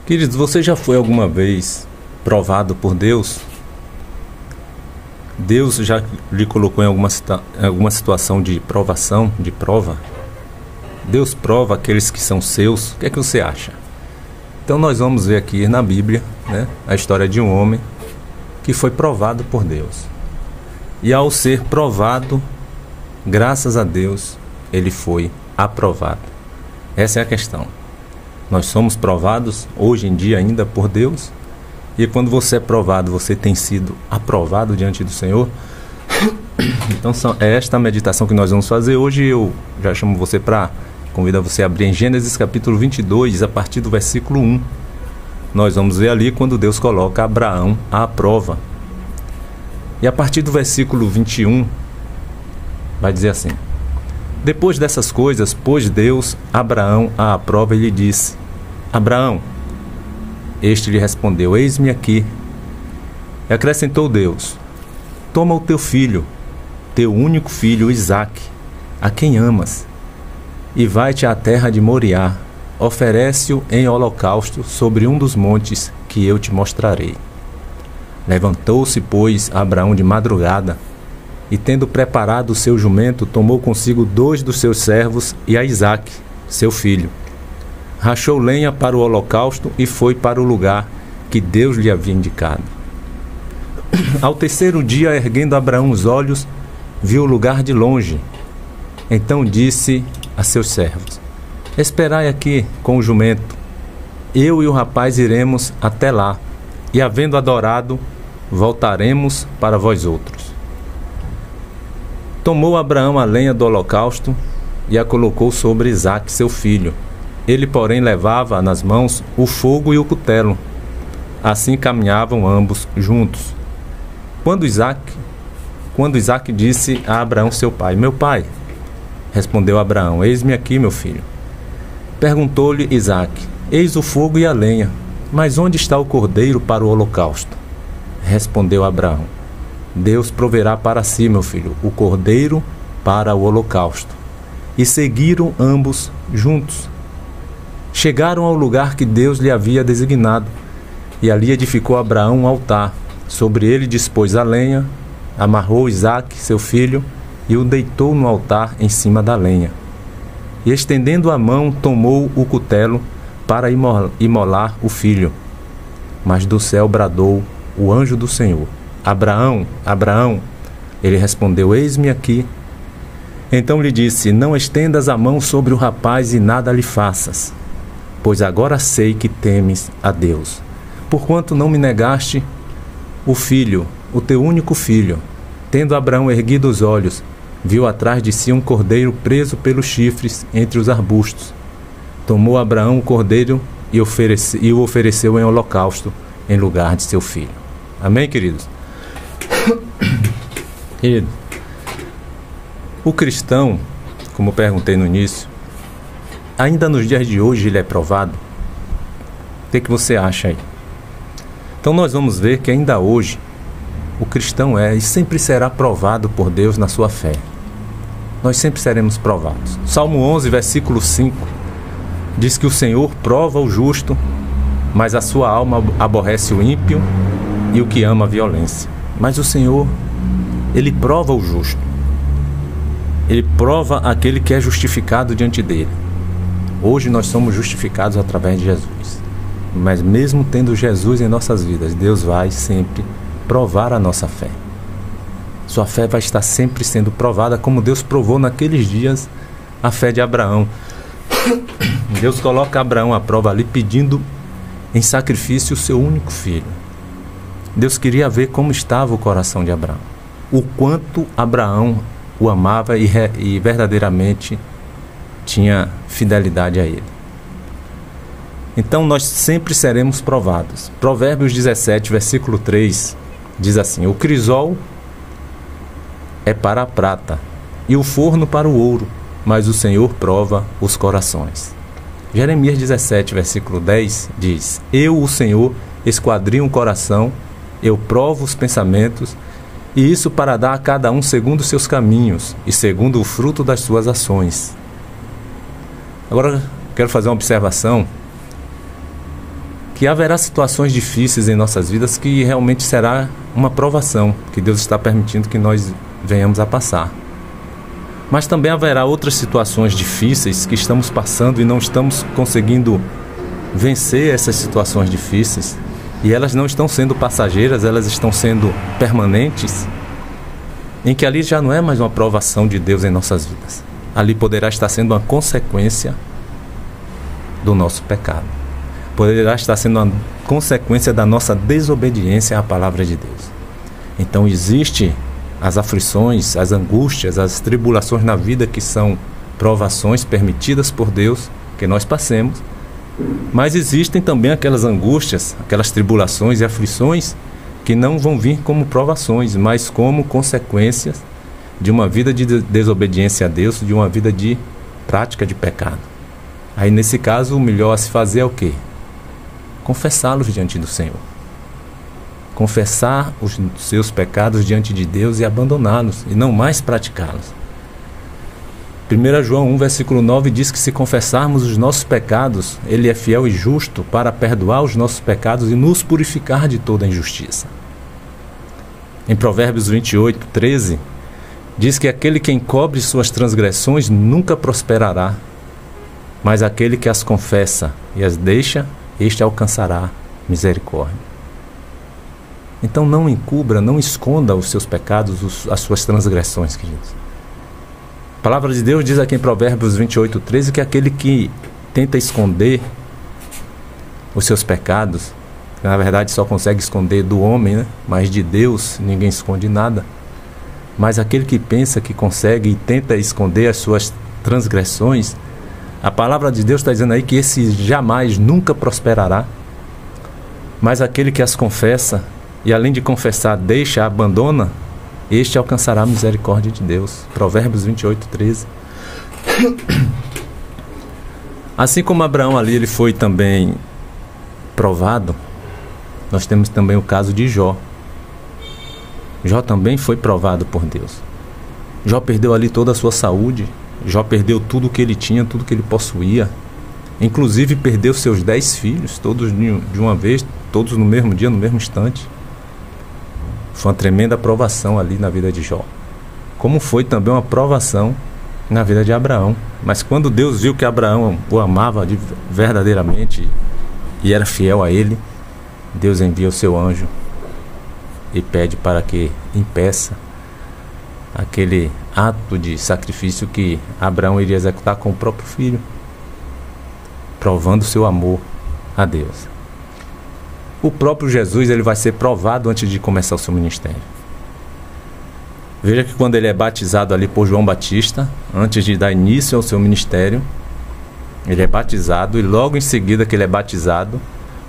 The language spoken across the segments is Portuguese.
Queridos, você já foi alguma vez provado por Deus? Deus já lhe colocou em alguma situação de provação, de prova? Deus prova aqueles que são seus. O que é que você acha? Então nós vamos ver aqui na Bíblia, né, a história de um homem que foi provado por Deus. E ao ser provado, graças a Deus, ele foi aprovado. Essa é a questão. Nós somos provados hoje em dia ainda por Deus. E quando você é provado, você tem sido aprovado diante do Senhor. Então é esta a meditação que nós vamos fazer. Hoje eu já chamo você para... Convido você a abrir em Gênesis capítulo 22, a partir do versículo 1. Nós vamos ver ali quando Deus coloca Abraão à prova. E a partir do versículo 21, vai dizer assim: Depois dessas coisas, pôs Deus Abraão à prova e lhe disse: Abraão. Este lhe respondeu: Eis-me aqui. E acrescentou Deus: Toma o teu filho, teu único filho, Isaque, a quem amas, e vai-te à terra de Moriá, oferece-o em holocausto sobre um dos montes que eu te mostrarei. Levantou-se, pois, Abraão de madrugada, e tendo preparado o seu jumento, tomou consigo 2 dos seus servos e a Isaque, seu filho. Rachou lenha para o holocausto e foi para o lugar que Deus lhe havia indicado. Ao terceiro dia, erguendo Abraão os olhos, viu o lugar de longe. Então disse a seus servos: Esperai aqui com o jumento. Eu e o rapaz iremos até lá, e havendo adorado, voltaremos para vós outros. Tomou Abraão a lenha do holocausto e a colocou sobre Isaque, seu filho. Ele, porém, levava nas mãos o fogo e o cutelo. Assim caminhavam ambos juntos. Quando Isaque disse a Abraão, seu pai: Meu pai. Respondeu Abraão: Eis-me aqui, meu filho. Perguntou-lhe Isaque: Eis o fogo e a lenha, mas onde está o cordeiro para o holocausto? Respondeu Abraão: Deus proverá para si, meu filho, o cordeiro para o holocausto. E seguiram ambos juntos. Chegaram ao lugar que Deus lhe havia designado, e ali edificou Abraão um altar. Sobre ele dispôs a lenha, amarrou Isaque, seu filho, e o deitou no altar em cima da lenha. E estendendo a mão, tomou o cutelo para imolar o filho. Mas do céu bradou o anjo do Senhor: Abraão, Abraão. Ele respondeu: Eis-me aqui. Então lhe disse: Não estendas a mão sobre o rapaz e nada lhe faças, pois agora sei que temes a Deus, porquanto não me negaste o filho, o teu único filho. Tendo Abraão erguido os olhos, viu atrás de si um cordeiro preso pelos chifres entre os arbustos. Tomou Abraão o cordeiro e o ofereceu em holocausto em lugar de seu filho. Amém, queridos? Querido, o cristão, como perguntei no início, ainda nos dias de hoje ele é provado? O que você acha aí? Então nós vamos ver que ainda hoje o cristão é e sempre será provado por Deus na sua fé. Nós sempre seremos provados. Salmo 11, versículo 5, diz que o Senhor prova o justo, mas a sua alma aborrece o ímpio e o que ama a violência. Mas o Senhor, Ele prova o justo. Ele prova aquele que é justificado diante dele. Hoje nós somos justificados através de Jesus. Mas mesmo tendo Jesus em nossas vidas, Deus vai sempre provar a nossa fé. Sua fé vai estar sempre sendo provada, como Deus provou naqueles dias a fé de Abraão. Deus coloca Abraão à prova ali, pedindo em sacrifício o seu único filho. Deus queria ver como estava o coração de Abraão, o quanto Abraão o amava e verdadeiramente tinha fidelidade a ele. Então nós sempre seremos provados. Provérbios 17, versículo 3, diz assim: O crisol é para a prata e o forno para o ouro, mas o Senhor prova os corações. Jeremias 17, versículo 10 diz: Eu, o Senhor, esquadrinho o coração, eu provo os pensamentos, e isso para dar a cada um segundo os seus caminhos e segundo o fruto das suas ações. Agora quero fazer uma observação que haverá situações difíceis em nossas vidas que realmente será uma provação que Deus está permitindo que nós venhamos a passar. Mas também haverá outras situações difíceis que estamos passando e não estamos conseguindo vencer essas situações difíceis, e elas não estão sendo passageiras, elas estão sendo permanentes, em que ali já não é mais uma provação de Deus em nossas vidas. Ali poderá estar sendo uma consequência do nosso pecado. Poderá estar sendo uma consequência da nossa desobediência à palavra de Deus. Então existe as aflições, as angústias, as tribulações na vida que são provações permitidas por Deus que nós passemos, mas existem também aquelas angústias, aquelas tribulações e aflições que não vão vir como provações, mas como consequências de uma vida de desobediência a Deus, de uma vida de prática de pecado. Aí nesse caso o melhor a se fazer é o quê? Confessá-los diante do Senhor. Confessar os seus pecados diante de Deus e abandoná-los, e não mais praticá-los. 1 João 1, versículo 9 diz que se confessarmos os nossos pecados, Ele é fiel e justo para perdoar os nossos pecados e nos purificar de toda injustiça. Em Provérbios 28, 13, diz que aquele que encobre suas transgressões nunca prosperará, mas aquele que as confessa e as deixa, este alcançará misericórdia. Então não encubra, não esconda os seus pecados, as suas transgressões, queridos. A palavra de Deus diz aqui em Provérbios 28, 13, que aquele que tenta esconder os seus pecados, na verdade só consegue esconder do homem, né? Mas de Deus ninguém esconde nada. Mas aquele que pensa que consegue e tenta esconder as suas transgressões, a palavra de Deus está dizendo aí que esse jamais, nunca prosperará. Mas aquele que as confessa, e além de confessar, deixa, abandona, este alcançará a misericórdia de Deus. Provérbios 28, 13. Assim como Abraão ali, ele foi também provado, nós temos também o caso de Jó. Jó também foi provado por Deus. Jó perdeu ali toda a sua saúde. Jó perdeu tudo o que ele tinha, tudo que ele possuía. Inclusive perdeu seus 10 filhos, todos de uma vez, todos no mesmo dia, no mesmo instante. Foi uma tremenda provação ali na vida de Jó. Como foi também uma provação na vida de Abraão. Mas quando Deus viu que Abraão o amava verdadeiramente e era fiel a ele, Deus envia o seu anjo e pede para que impeça aquele ato de sacrifício que Abraão iria executar com o próprio filho, provando seu amor a Deus. O próprio Jesus, ele vai ser provado antes de começar o seu ministério. Veja que quando ele é batizado ali por João Batista, antes de dar início ao seu ministério, ele é batizado, e logo em seguida que ele é batizado,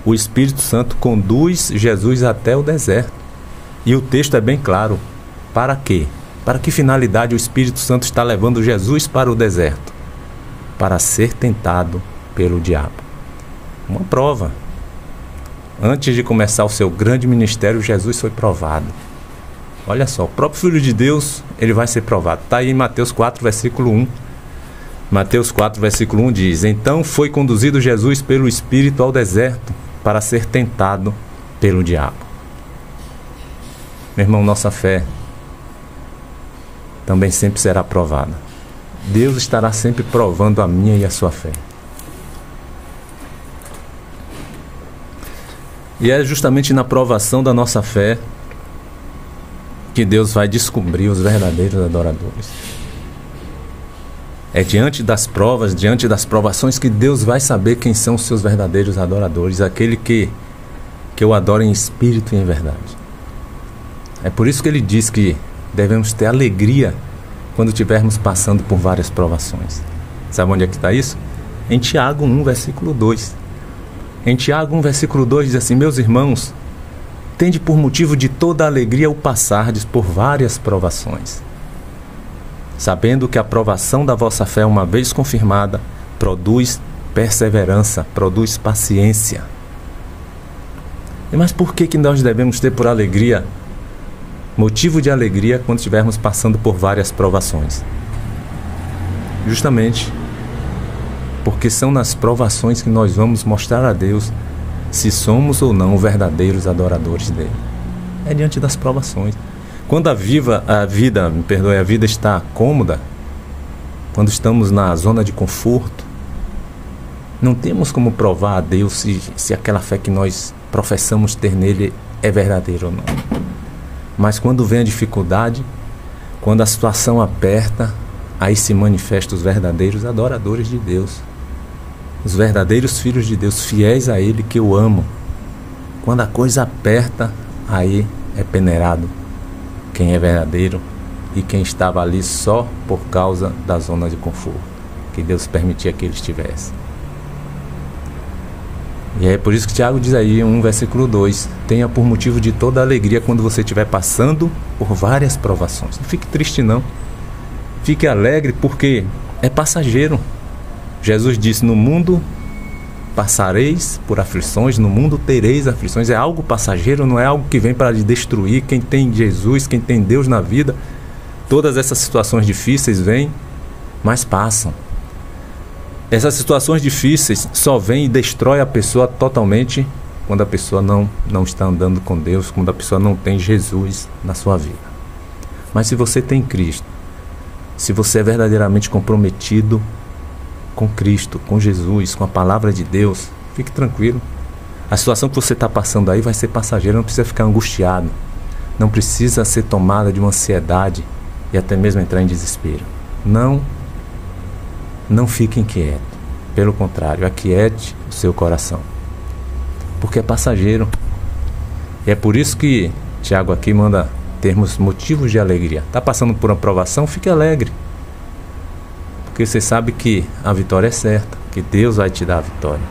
o Espírito Santo conduz Jesus até o deserto. E o texto é bem claro. Para quê? Para que finalidade o Espírito Santo está levando Jesus para o deserto? Para ser tentado pelo diabo. Uma prova. Antes de começar o seu grande ministério, Jesus foi provado. Olha só, o próprio Filho de Deus, ele vai ser provado. Está aí em Mateus 4, versículo 1. Mateus 4, versículo 1 diz: Então foi conduzido Jesus pelo Espírito ao deserto para ser tentado pelo diabo. Meu irmão, nossa fé também sempre será provada. Deus estará sempre provando a minha e a sua fé. E é justamente na provação da nossa fé que Deus vai descobrir os verdadeiros adoradores. É diante das provas, diante das provações, que Deus vai saber quem são os seus verdadeiros adoradores, aquele que o adora em espírito e em verdade. É por isso que ele diz que devemos ter alegria quando estivermos passando por várias provações. Sabe onde é que está isso? Em Tiago 1, versículo 2. Em Tiago 1, versículo 2 diz assim: Meus irmãos, tende por motivo de toda alegria o passardes por várias provações, sabendo que a provação da vossa fé, uma vez confirmada, produz perseverança, produz paciência. Mas por que nós devemos ter por alegria, motivo de alegria, quando estivermos passando por várias provações? Justamente porque são nas provações que nós vamos mostrar a Deus se somos ou não verdadeiros adoradores dele. É diante das provações. Quando a vida está cômoda, quando estamos na zona de conforto, não temos como provar a Deus se aquela fé que nós professamos ter nele é verdadeira ou não. Mas quando vem a dificuldade, quando a situação aperta, aí se manifestam os verdadeiros adoradores de Deus. Os verdadeiros filhos de Deus, fiéis a Ele, que eu amo. Quando a coisa aperta, aí é peneirado quem é verdadeiro e quem estava ali só por causa da zona de conforto que Deus permitia que ele estivesse. E é por isso que Tiago diz aí, 1 versículo 2, tenha por motivo de toda alegria quando você estiver passando por várias provações. Não fique triste não, fique alegre, porque é passageiro. Jesus disse, no mundo passareis por aflições, no mundo tereis aflições. É algo passageiro, não é algo que vem para lhe destruir. Quem tem Jesus, quem tem Deus na vida, todas essas situações difíceis vêm, mas passam. Essas situações difíceis só vêm e destrói a pessoa totalmente quando a pessoa não está andando com Deus, quando a pessoa não tem Jesus na sua vida. Mas se você tem Cristo, se você é verdadeiramente comprometido com Cristo, com Jesus, com a palavra de Deus, fique tranquilo. A situação que você está passando aí vai ser passageira, não precisa ficar angustiado, não precisa ser tomada de uma ansiedade e até mesmo entrar em desespero. Não fique inquieto, pelo contrário, aquiete o seu coração, porque é passageiro. E é por isso que Tiago aqui manda termos motivos de alegria. Está passando por uma provação, fique alegre, porque você sabe que a vitória é certa, que Deus vai te dar a vitória.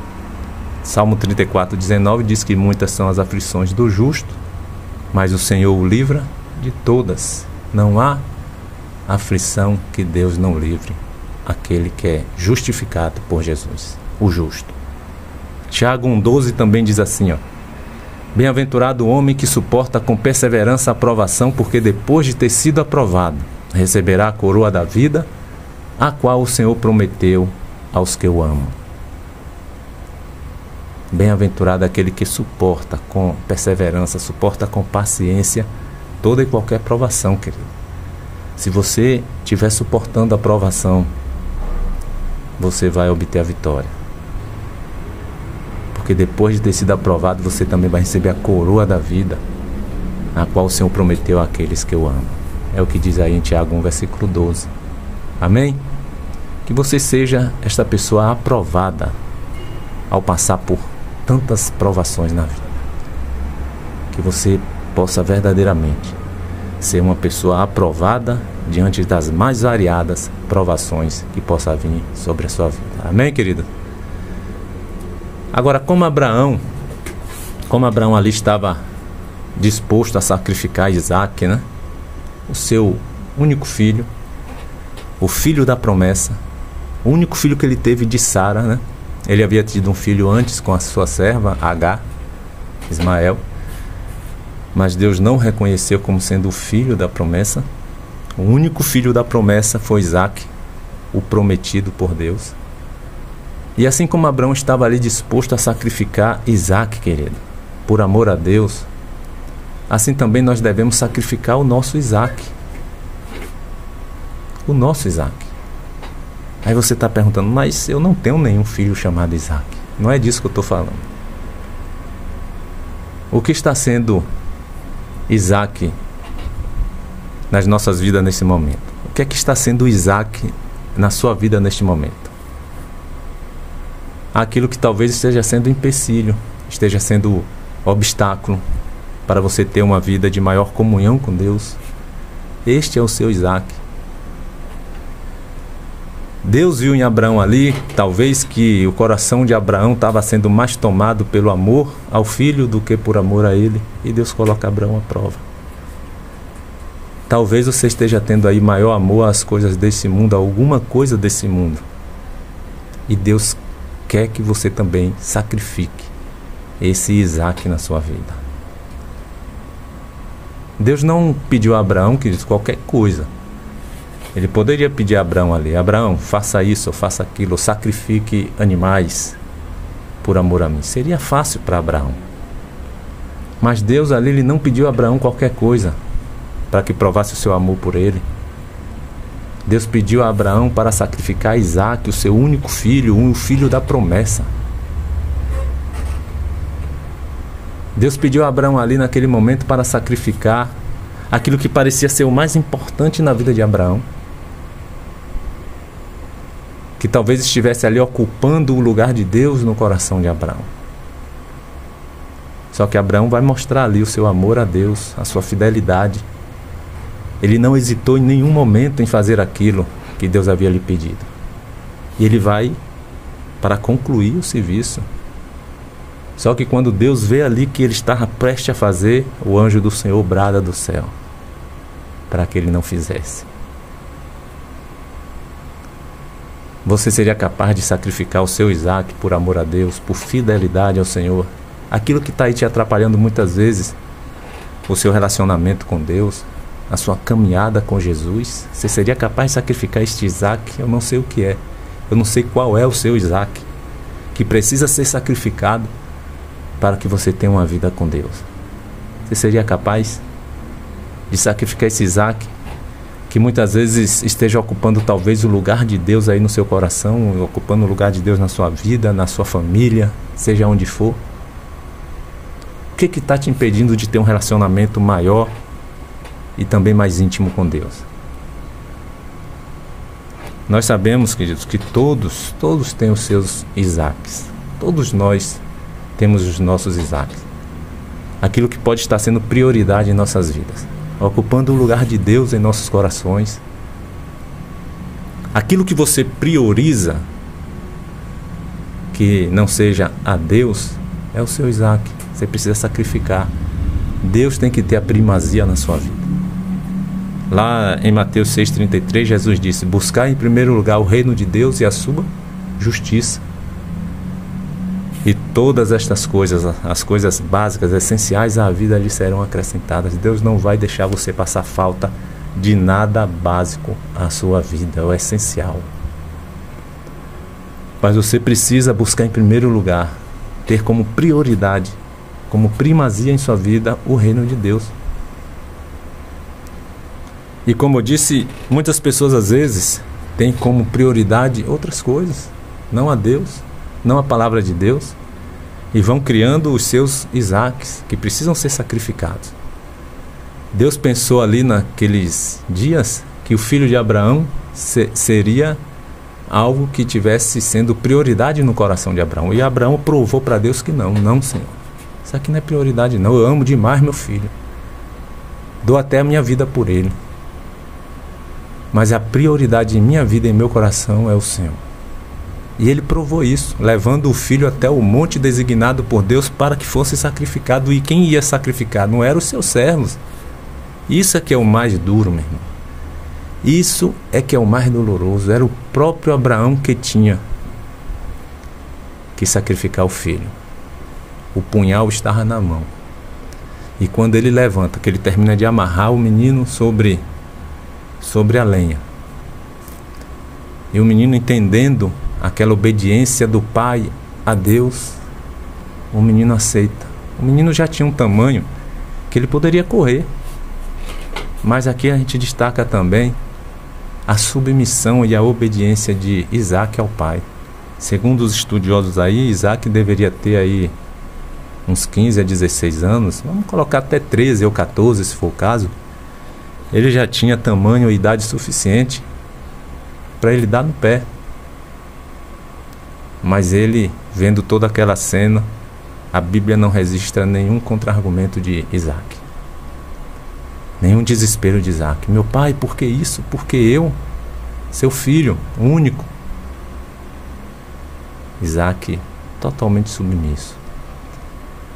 Salmo 34:19 diz que muitas são as aflições do justo, mas o Senhor o livra de todas. Não há aflição que Deus não livre aquele que é justificado por Jesus, o justo. Tiago 1:12 também diz assim, bem-aventurado o homem que suporta com perseverança a aprovação, porque depois de ter sido aprovado, receberá a coroa da vida, a qual o Senhor prometeu aos que o amam. Bem-aventurado aquele que suporta com perseverança, suporta com paciência toda e qualquer provação, querido. Se você estiver suportando a provação, você vai obter a vitória. Porque depois de ter sido aprovado, você também vai receber a coroa da vida, a qual o Senhor prometeu àqueles que o amam. É o que diz aí em Tiago 1, versículo 12. Amém? Que você seja esta pessoa aprovada ao passar por tantas provações na vida. Que você possa verdadeiramente ser uma pessoa aprovada diante das mais variadas provações que possa vir sobre a sua vida. Amém, querido? Agora, como Abraão ali estava disposto a sacrificar Isaac, né? O seu único filho, o filho da promessa, o único filho que ele teve de Sara, né? Ele havia tido um filho antes com a sua serva, Agar, Ismael, mas Deus não reconheceu como sendo o filho da promessa. O único filho da promessa foi Isaac, o prometido por Deus. E assim como Abraão estava ali disposto a sacrificar Isaac, querido, por amor a Deus, assim também nós devemos sacrificar o nosso Isaac. O nosso Isaac. Aí você está perguntando, mas eu não tenho nenhum filho chamado Isaac. Não é disso que eu estou falando. O que está sendo Isaac nas nossas vidas nesse momento? O que é que está sendo Isaac na sua vida neste momento? Aquilo que talvez esteja sendo empecilho, esteja sendo obstáculo para você ter uma vida de maior comunhão com Deus. Este é o seu Isaac. Deus viu em Abraão ali, talvez, que o coração de Abraão estava sendo mais tomado pelo amor ao filho do que por amor a ele, e Deus coloca Abraão à prova. Talvez você esteja tendo aí maior amor às coisas desse mundo, a alguma coisa desse mundo, e Deus quer que você também sacrifique esse Isaac na sua vida. Deus não pediu a Abraão que disse qualquer coisa. Ele poderia pedir a Abraão ali, Abraão, faça isso, ou faça aquilo, ou sacrifique animais. por amor a mim. Seria fácil para Abraão. Mas Deus ali, ele não pediu a Abraão qualquer coisa para que provasse o seu amor por ele. Deus pediu a Abraão para sacrificar Isaque, o seu único filho, o filho da promessa. Deus pediu a Abraão ali naquele momento para sacrificar aquilo que parecia ser o mais importante na vida de Abraão, que talvez estivesse ali ocupando o lugar de Deus no coração de Abraão. Só que Abraão vai mostrar ali o seu amor a Deus, a sua fidelidade. Ele não hesitou em nenhum momento em fazer aquilo que Deus havia lhe pedido. E ele vai para concluir o serviço. Só que quando Deus vê ali que ele estava prestes a fazer, o anjo do Senhor brada do céu para que ele não fizesse. Você seria capaz de sacrificar o seu Isaque por amor a Deus, por fidelidade ao Senhor? Aquilo que está aí te atrapalhando muitas vezes, o seu relacionamento com Deus, a sua caminhada com Jesus, você seria capaz de sacrificar este Isaque? Eu não sei o que é, eu não sei qual é o seu Isaque, que precisa ser sacrificado para que você tenha uma vida com Deus. Você seria capaz de sacrificar esse Isaque, que muitas vezes esteja ocupando talvez o lugar de Deus aí no seu coração, ocupando o lugar de Deus na sua vida, na sua família, seja onde for? O que está te impedindo de ter um relacionamento maior e também mais íntimo com Deus? Nós sabemos, queridos, que todos têm os seus Isaques. Todos nós temos os nossos Isaques. Aquilo que pode estar sendo prioridade em nossas vidas, ocupando o lugar de Deus em nossos corações. Aquilo que você prioriza, que não seja a Deus, é o seu Isaque. Você precisa sacrificar. Deus tem que ter a primazia na sua vida. Lá em Mateus 6,33, Jesus disse: buscar em primeiro lugar o reino de Deus e a sua justiça. E todas estas coisas, as coisas básicas, essenciais à vida, lhe serão acrescentadas. Deus não vai deixar você passar falta de nada básico à sua vida, é o essencial. Mas você precisa buscar em primeiro lugar, ter como prioridade, como primazia em sua vida, o reino de Deus. E como eu disse, muitas pessoas às vezes têm como prioridade outras coisas, não a Deus, não a palavra de Deus, e vão criando os seus Isaques que precisam ser sacrificados. Deus pensou ali naqueles dias que o filho de Abraão seria algo que tivesse sendo prioridade no coração de Abraão. E Abraão provou para Deus que não, Senhor, isso aqui não é prioridade não, eu amo demais meu filho, dou até a minha vida por ele, mas a prioridade em minha vida e em meu coração é o Senhor. E ele provou isso, levando o filho até o monte designado por Deus para que fosse sacrificado. E quem ia sacrificar? Não eram os seus servos. Isso é que é o mais duro, meu irmão. Isso é que é o mais doloroso. Era o próprio Abraão que tinha que sacrificar o filho. O punhal estava na mão. E quando ele levanta, que ele termina de amarrar o menino sobre a lenha, e o menino entendendo aquela obediência do pai a Deus, o menino aceita. O menino já tinha um tamanho que ele poderia correr, mas aqui a gente destaca também a submissão e a obediência de Isaque ao pai. Segundo os estudiosos aí, Isaque deveria ter aí uns 15 a 16 anos, vamos colocar até 13 ou 14 se for o caso. Ele já tinha tamanho e idade suficiente para ele dar no pé. Mas ele, vendo toda aquela cena, a Bíblia não registra nenhum contra-argumento de Isaque, nenhum desespero de Isaque. Meu pai, por que isso? Porque eu, seu filho único. Isaque totalmente submisso.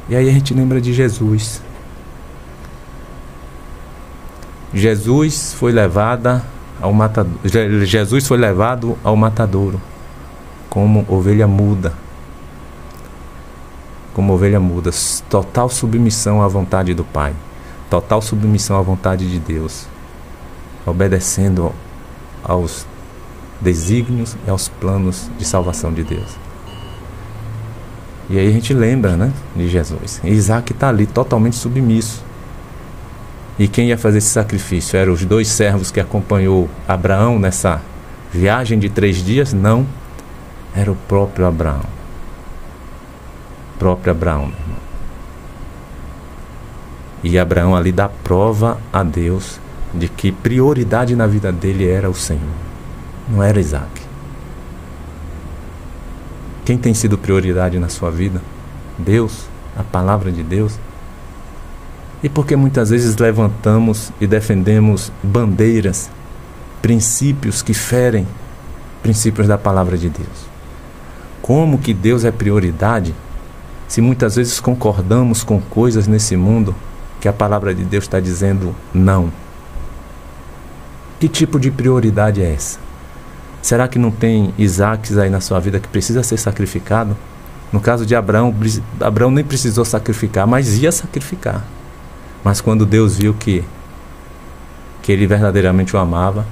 E aí a gente lembra de Jesus. Jesus foi levado ao matadouro como ovelha muda. Como ovelha muda, total submissão à vontade do Pai, total submissão à vontade de Deus, obedecendo aos desígnios e aos planos de salvação de Deus. E aí a gente lembra, né, de Jesus. E Isaac está ali totalmente submisso. E quem ia fazer esse sacrifício? Eram os 2 servos que acompanhou Abraão nessa viagem de 3 dias? Não. Era o próprio Abraão. O próprio Abraão, meu irmão. E Abraão ali dá prova a Deus de que prioridade na vida dele era o Senhor. Não era Isaac. Quem tem sido prioridade na sua vida? Deus, a palavra de Deus. E porque muitas vezes levantamos e defendemos bandeiras, princípios que ferem princípios da palavra de Deus. Como que Deus é prioridade se muitas vezes concordamos com coisas nesse mundo que a palavra de Deus está dizendo não? Que tipo de prioridade é essa? Será que não tem Isaques aí na sua vida que precisa ser sacrificado? No caso de Abraão, Abraão nem precisou sacrificar, mas ia sacrificar. Mas quando Deus viu que ele verdadeiramente o amava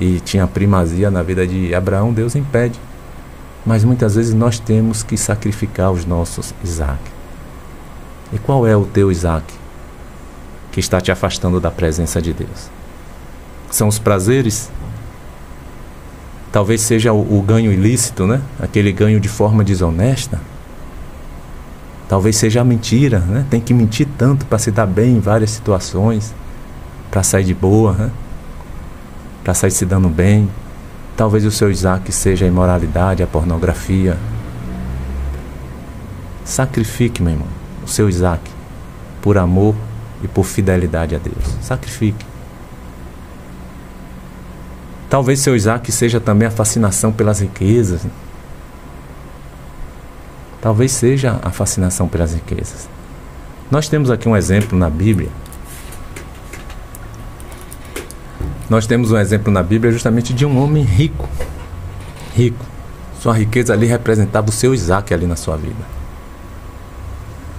e tinha primazia na vida de Abraão, Deus impede. Mas muitas vezes nós temos que sacrificar os nossos Isaac. E qual é o teu Isaac que está te afastando da presença de Deus? São os prazeres? Talvez seja o ganho ilícito, né? Aquele ganho de forma desonesta. Talvez seja a mentira, né? Tem que mentir tanto para se dar bem em várias situações, para sair de boa, né? Para sair se dando bem. Talvez o seu Isaac seja a imoralidade, a pornografia. Sacrifique, meu irmão, o seu Isaac por amor e por fidelidade a Deus. Sacrifique. Talvez seu Isaac seja também a fascinação pelas riquezas. Talvez seja a fascinação pelas riquezas. Nós temos aqui um exemplo na Bíblia. Nós temos um exemplo na Bíblia justamente de um homem rico. Rico. Sua riqueza ali representava o seu Isaac ali na sua vida.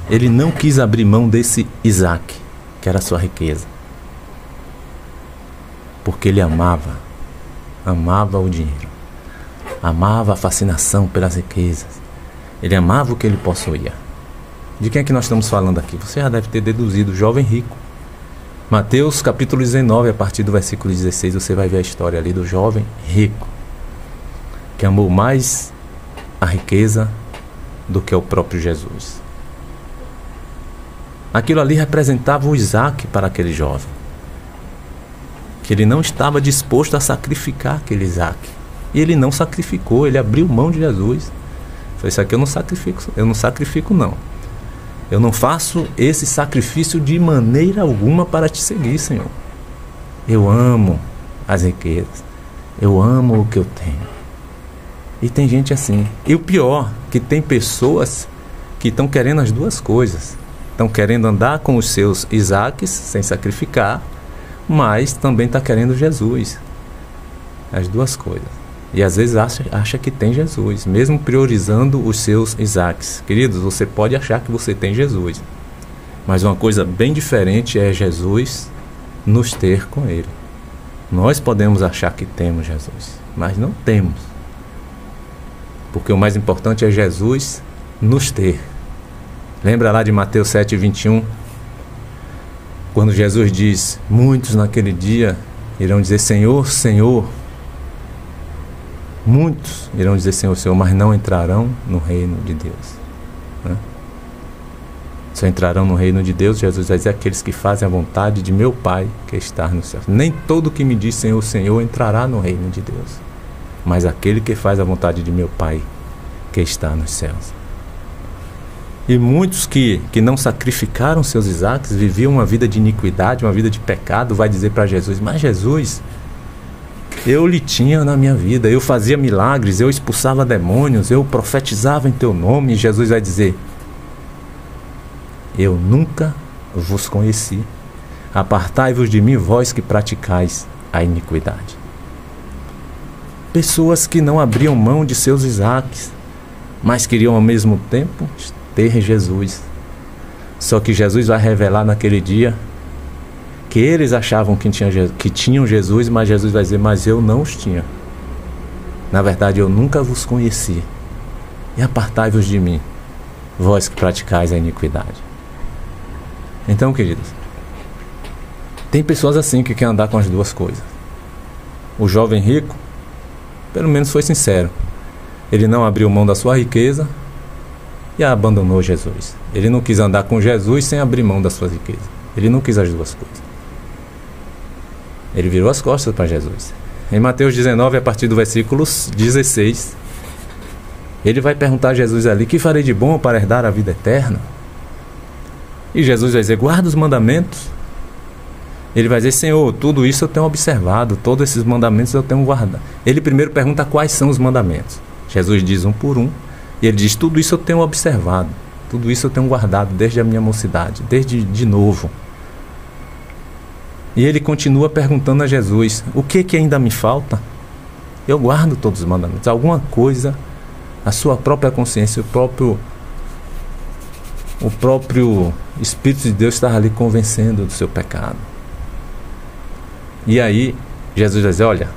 Ele não quis abrir mão desse Isaac, que era a sua riqueza. Porque ele amava o dinheiro. Amava a fascinação pelas riquezas. Ele amava o que ele possuía. De quem é que nós estamos falando aqui? Você já deve ter deduzido, jovem rico. Mateus capítulo 19, a partir do versículo 16, você vai ver a história ali do jovem rico, que amou mais a riqueza do que o próprio Jesus. Aquilo ali representava o Isaac para aquele jovem, que ele não estava disposto a sacrificar aquele Isaac. E ele não sacrificou, ele abriu mão de Jesus. Falei, isso aqui eu não sacrifico não. Eu não faço esse sacrifício de maneira alguma para te seguir, Senhor. Eu amo as riquezas. Eu amo o que eu tenho. E tem gente assim. E o pior, que tem pessoas que estão querendo as duas coisas. Estão querendo andar com os seus Isaques sem sacrificar, mas também está querendo Jesus. As duas coisas. E às vezes acha que tem Jesus, mesmo priorizando os seus Isaques. Queridos, você pode achar que você tem Jesus, mas uma coisa bem diferente é Jesus nos ter com Ele. Nós podemos achar que temos Jesus, mas não temos. Porque o mais importante é Jesus nos ter. Lembra lá de Mateus 7:21? Quando Jesus diz, muitos naquele dia irão dizer, Senhor, Senhor. Muitos irão dizer Senhor, Senhor, mas não entrarão no reino de Deus, né? Só entrarão no reino de Deus, Jesus vai dizer, aqueles que fazem a vontade de meu Pai que está nos céus. Nem todo que me diz Senhor, Senhor entrará no reino de Deus, mas aquele que faz a vontade de meu Pai que está nos céus. E muitos que não sacrificaram seus Isaques, viviam uma vida de iniquidade, uma vida de pecado, vai dizer para Jesus, mas Jesus, eu lhe tinha na minha vida, eu fazia milagres, eu expulsava demônios, eu profetizava em teu nome. E Jesus vai dizer, eu nunca vos conheci, apartai-vos de mim, vós que praticais a iniquidade. Pessoas que não abriam mão de seus Isaques, mas queriam ao mesmo tempo ter Jesus. Só que Jesus vai revelar naquele dia que eles achavam que tinham Jesus, mas Jesus vai dizer, mas eu não os tinha. Na verdade, eu nunca vos conheci. E apartai-vos de mim, vós que praticais a iniquidade. Então, queridos, tem pessoas assim que querem andar com as duas coisas. O jovem rico, pelo menos foi sincero. Ele não abriu mão da sua riqueza e abandonou Jesus. Ele não quis andar com Jesus sem abrir mão da sua riqueza. Ele não quis as duas coisas. Ele virou as costas para Jesus. Em Mateus 19, a partir do versículo 16, ele vai perguntar a Jesus ali: que farei de bom para herdar a vida eterna? E Jesus vai dizer: guarda os mandamentos. Ele vai dizer: Senhor, tudo isso eu tenho observado, todos esses mandamentos eu tenho guardado. Ele primeiro pergunta quais são os mandamentos. Jesus diz um por um, e ele diz: tudo isso eu tenho observado, tudo isso eu tenho guardado desde a minha mocidade, desde de novo. E ele continua perguntando a Jesus: o que ainda me falta? Eu guardo todos os mandamentos. Alguma coisa, a sua própria consciência, o próprio Espírito de Deus estava ali convencendo do seu pecado. E aí Jesus vai dizer: olha,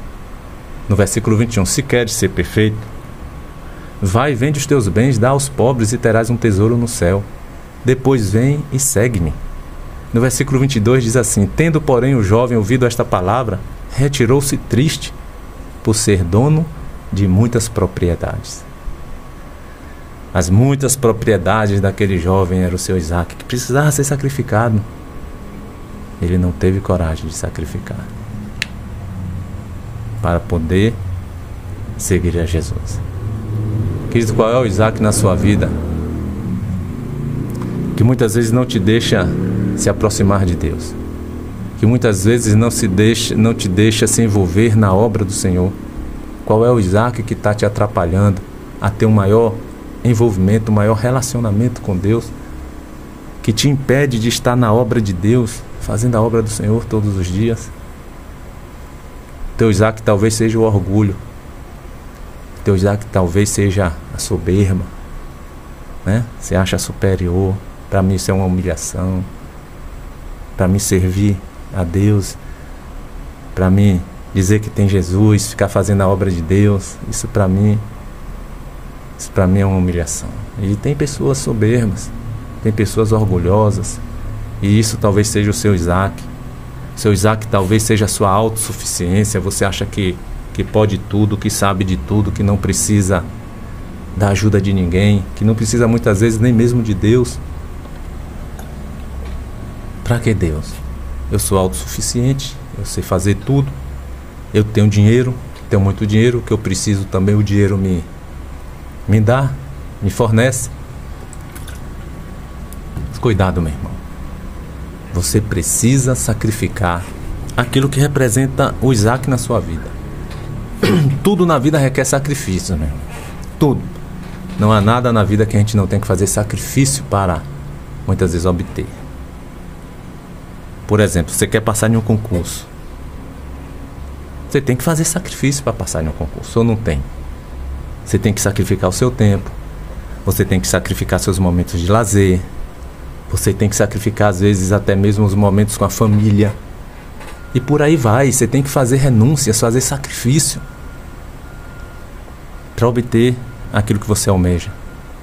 no versículo 21, se queres ser perfeito, vai e vende os teus bens, dá aos pobres e terás um tesouro no céu. Depois vem e segue-me. No versículo 22 diz assim: tendo porém o jovem ouvido esta palavra, retirou-se triste, por ser dono de muitas propriedades. As muitas propriedades daquele jovem era o seu Isaac, que precisava ser sacrificado. Ele não teve coragem de sacrificar para poder seguir a Jesus. Querido, qual é o Isaac na sua vida que muitas vezes não te deixa se aproximar de Deus, que muitas vezes não te deixa se envolver na obra do Senhor? Qual é o Isaac que está te atrapalhando a ter um maior envolvimento, um maior relacionamento com Deus, que te impede de estar na obra de Deus, fazendo a obra do Senhor todos os dias? Teu Isaac talvez seja o orgulho, teu Isaac talvez seja a soberba, né? Você acha superior. Para mim isso é uma humilhação. Para mim servir a Deus, para mim dizer que tem Jesus, ficar fazendo a obra de Deus, isso para mim é uma humilhação. E tem pessoas soberbas, tem pessoas orgulhosas, e isso talvez seja o seu Isaac. Seu Isaac talvez seja a sua autossuficiência. Você acha que pode tudo, que sabe de tudo, que não precisa da ajuda de ninguém, que não precisa muitas vezes nem mesmo de Deus. Para que Deus? Eu sou autossuficiente, eu sei fazer tudo, eu tenho dinheiro, tenho muito dinheiro, o que eu preciso também o dinheiro me dá, me fornece. Cuidado, meu irmão. Você precisa sacrificar aquilo que representa o Isaac na sua vida. Tudo na vida requer sacrifício, meu irmão. Tudo. Não há nada na vida que a gente não tem que fazer sacrifício para, muitas vezes, obter. Por exemplo, você quer passar em um concurso. Você tem que fazer sacrifício para passar em um concurso, ou não tem? Você tem que sacrificar o seu tempo. Você tem que sacrificar seus momentos de lazer. Você tem que sacrificar, às vezes, até mesmo os momentos com a família. E por aí vai. Você tem que fazer renúncias, fazer sacrifício para obter aquilo que você almeja,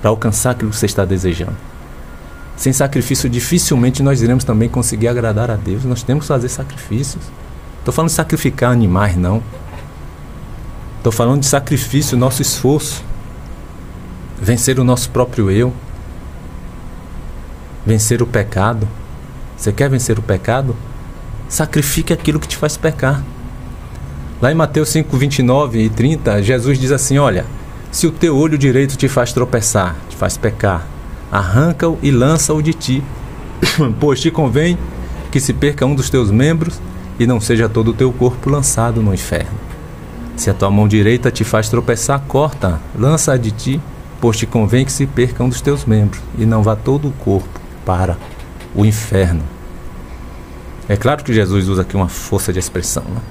para alcançar aquilo que você está desejando. Sem sacrifício, dificilmente nós iremos também conseguir agradar a Deus. Nós temos que fazer sacrifícios. Estou falando de sacrificar animais, não. Estou falando de sacrifício, nosso esforço. Vencer o nosso próprio eu. Vencer o pecado. Você quer vencer o pecado? Sacrifique aquilo que te faz pecar. Lá em Mateus 5, 29 e 30, Jesus diz assim: olha, se o teu olho direito te faz tropeçar, te faz pecar, arranca-o e lança-o de ti, pois te convém que se perca um dos teus membros e não seja todo o teu corpo lançado no inferno. Se a tua mão direita te faz tropeçar, corta, lança-a de ti, pois te convém que se perca um dos teus membros e não vá todo o corpo para o inferno. É claro que Jesus usa aqui uma força de expressão, né?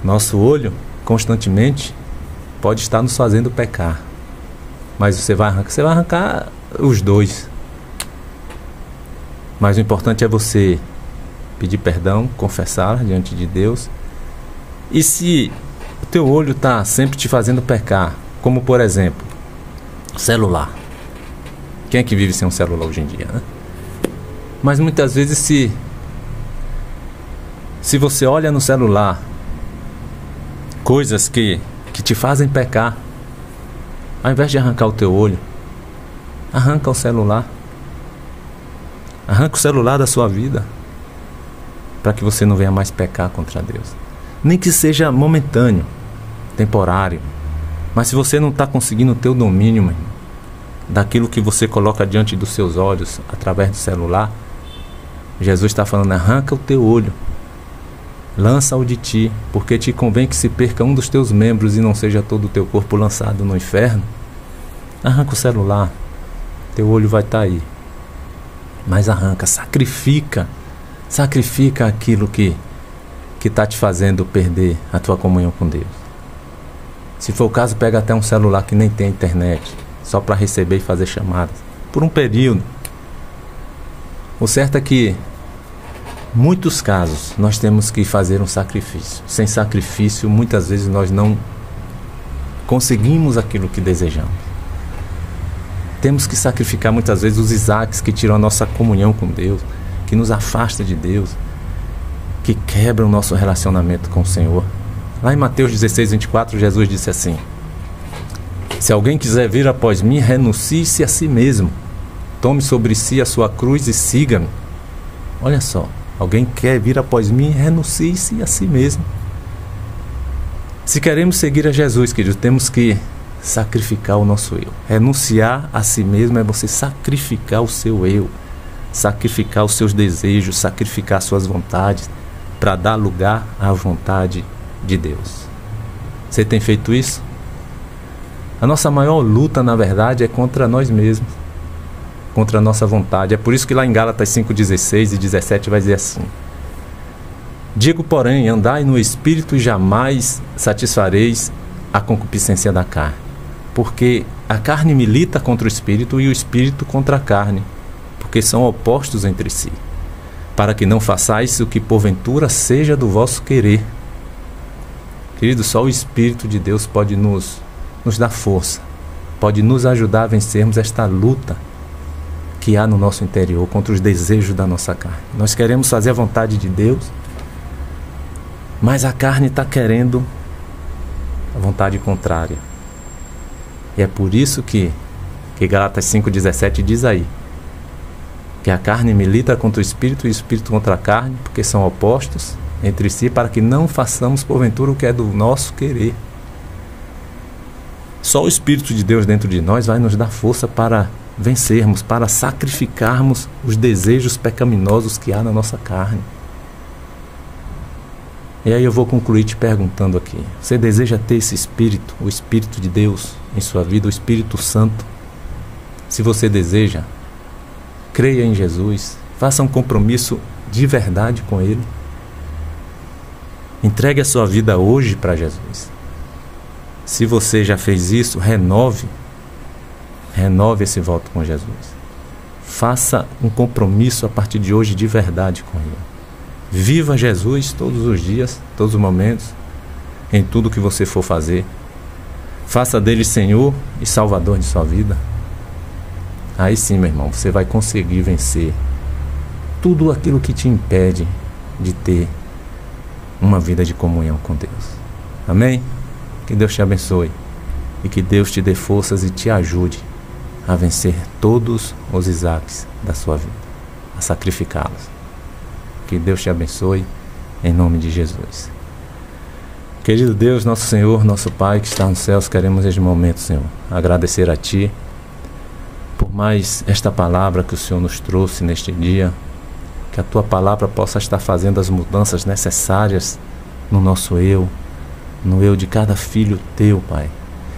Nosso olho constantemente pode estar nos fazendo pecar, mas você vai arrancar os dois. Mas o importante é você pedir perdão, confessar diante de Deus. E se o teu olho está sempre te fazendo pecar, como por exemplo, celular. Quem é que vive sem um celular hoje em dia, né? Mas muitas vezes se você olha no celular coisas que te fazem pecar, ao invés de arrancar o teu olho, arranca o celular. Arranca o celular da sua vida, para que você não venha mais pecar contra Deus. Nem que seja momentâneo, temporário. Mas se você não está conseguindo ter o domínio, meu irmão, daquilo que você coloca diante dos seus olhos através do celular, Jesus está falando: arranca o teu olho, lança-o de ti, porque te convém que se perca um dos teus membros e não seja todo o teu corpo lançado no inferno. Arranca o celular, teu olho vai estar aí, mas arranca, sacrifica aquilo que está te fazendo perder a tua comunhão com Deus. Se for o caso, pega até um celular que nem tem internet, só para receber e fazer chamadas, por um período. O certo é que, em muitos casos, nós temos que fazer um sacrifício. Sem sacrifício, muitas vezes nós não conseguimos aquilo que desejamos. Temos que sacrificar muitas vezes os Isaques que tiram a nossa comunhão com Deus, que nos afasta de Deus, que quebram o nosso relacionamento com o Senhor. Lá em Mateus 16, 24, Jesus disse assim: se alguém quiser vir após mim, renuncie-se a si mesmo, tome sobre si a sua cruz e siga-me. Olha só, alguém quer vir após mim, renuncie-se a si mesmo. Se queremos seguir a Jesus, queridos, temos que sacrificar o nosso eu. Renunciar a si mesmo é você sacrificar o seu eu, sacrificar os seus desejos, sacrificar suas vontades, para dar lugar à vontade de Deus. Você tem feito isso? A nossa maior luta, na verdade, é contra nós mesmos, contra a nossa vontade. É por isso que lá em Gálatas 5:16 e 17 vai dizer assim: digo, porém, andai no Espírito e jamais satisfareis a concupiscência da carne. Porque a carne milita contra o Espírito e o Espírito contra a carne, porque são opostos entre si, para que não façais o que porventura seja do vosso querer. Querido, só o Espírito de Deus pode nos dar força, pode nos ajudar a vencermos esta luta que há no nosso interior contra os desejos da nossa carne. Nós queremos fazer a vontade de Deus, mas a carne está querendo a vontade contrária. E é por isso que Gálatas 5:17 diz aí que a carne milita contra o Espírito e o Espírito contra a carne, porque são opostos entre si, para que não façamos porventura o que é do nosso querer. Só o Espírito de Deus dentro de nós vai nos dar força para vencermos, para sacrificarmos os desejos pecaminosos que há na nossa carne. E aí eu vou concluir te perguntando aqui: você deseja ter esse Espírito, o Espírito de Deus em sua vida, o Espírito Santo? Se você deseja, creia em Jesus, faça um compromisso de verdade com Ele. Entregue a sua vida hoje para Jesus. Se você já fez isso, renove esse voto com Jesus. Faça um compromisso a partir de hoje de verdade com Ele. Viva Jesus todos os dias, todos os momentos, em tudo que você for fazer. Faça dele Senhor e Salvador de sua vida. Aí sim, meu irmão, você vai conseguir vencer tudo aquilo que te impede de ter uma vida de comunhão com Deus. Amém? Que Deus te abençoe e que Deus te dê forças e te ajude a vencer todos os Isaques da sua vida, a sacrificá-los. Que Deus te abençoe, em nome de Jesus. Querido Deus, nosso Senhor, nosso Pai que está nos céus, queremos neste momento, Senhor, agradecer a Ti por mais esta palavra que o Senhor nos trouxe neste dia, que a Tua palavra possa estar fazendo as mudanças necessárias no nosso eu, no eu de cada filho Teu, Pai.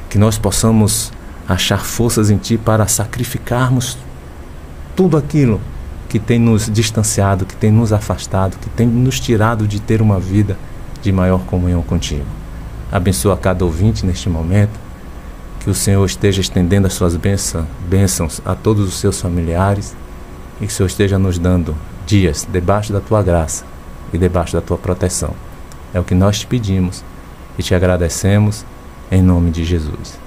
Que nós possamos achar forças em Ti para sacrificarmos tudo aquilo que tem nos distanciado, que tem nos afastado, que tem nos tirado de ter uma vida de maior comunhão contigo. Abençoa cada ouvinte neste momento, que o Senhor esteja estendendo as suas bênçãos a todos os seus familiares e que o Senhor esteja nos dando dias debaixo da Tua graça e debaixo da Tua proteção. É o que nós te pedimos e te agradecemos em nome de Jesus.